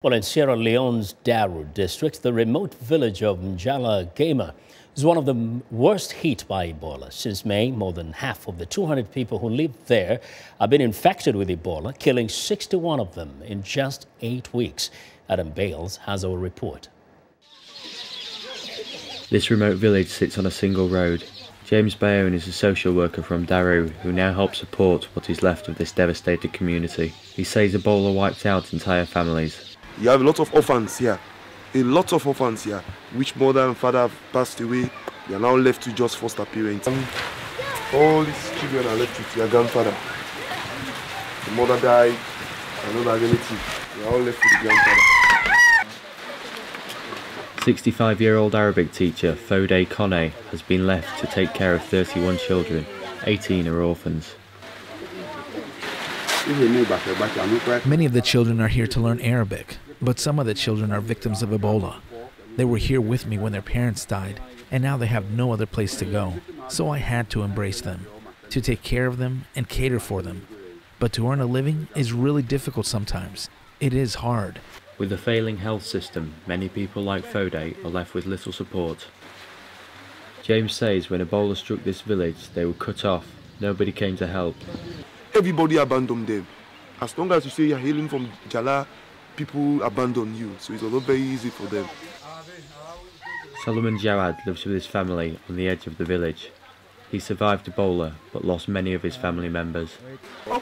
Well, in Sierra Leone's Darru district, the remote village of Njallah Geima is one of the worst hit by Ebola. Since May, more than half of the 200 people who live there have been infected with Ebola, killing 61 of them in just 8 weeks. Adam Bales has our report. This remote village sits on a single road. James Leone is a social worker from Darru who now helps support what is left of this devastated community. He says Ebola wiped out entire families. You have a lot of orphans here, which mother and father have passed away. They are now left to just foster parents. All these children are left with their grandfather. The mother died, another relative. They are all left with the grandfather. 65-year-old Arabic teacher Fode Kone has been left to take care of 31 children. 18 are orphans. Many of the children are here to learn Arabic, but some of the children are victims of Ebola. They were here with me when their parents died, and now they have no other place to go. So I had to embrace them, to take care of them and cater for them. But to earn a living is really difficult sometimes. It is hard. With a failing health system, many people like Fode are left with little support. James says when Ebola struck this village, they were cut off. Nobody came to help. Everybody abandoned them. As long as you say you're hailing from Njallah, people abandon you, so it's not very easy for them. Solomon Jawad lives with his family on the edge of the village. He survived Ebola, but lost many of his family members. The whole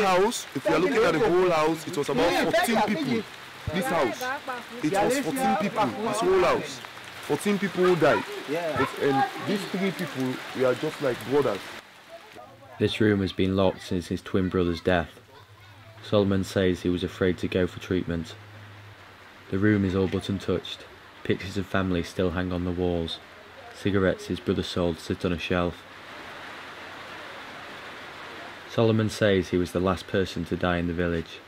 house, if you are looking at the whole house, it was about 14 people. This house, it was 14 people, this whole house. 14 people died, and these 3 people, we are just like brothers. This room has been locked since his twin brother's death. Solomon says he was afraid to go for treatment. The room is all but untouched. Pictures of family still hang on the walls. Cigarettes his brother sold sit on a shelf. Solomon says he was the last person to die in the village.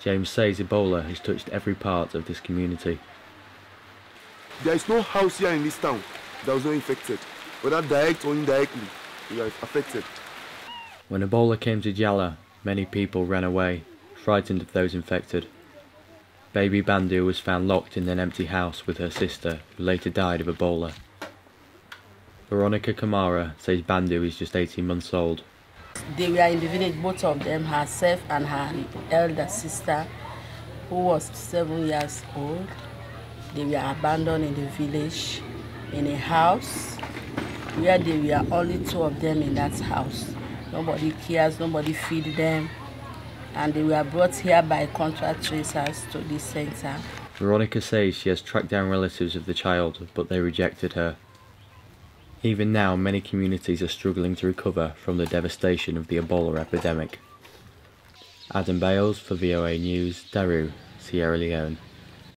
James says Ebola has touched every part of this community. There is no house here in this town that was not infected, whether direct or indirectly, we are affected. When Ebola came to Njallah, many people ran away, frightened of those infected. Baby Bandu was found locked in an empty house with her sister, who later died of Ebola. Veronica Kamara says Bandu is just 18 months old. They were in the village, both of them, herself and her elder sister, who was 7 years old. They were abandoned in the village, in a house, where there were only 2 of them in that house. Nobody cares, nobody feed them. And they were brought here by contract tracers to this center. Veronica says she has tracked down relatives of the child, but they rejected her. Even now, many communities are struggling to recover from the devastation of the Ebola epidemic. Adam Bales for VOA News, Darru, Sierra Leone.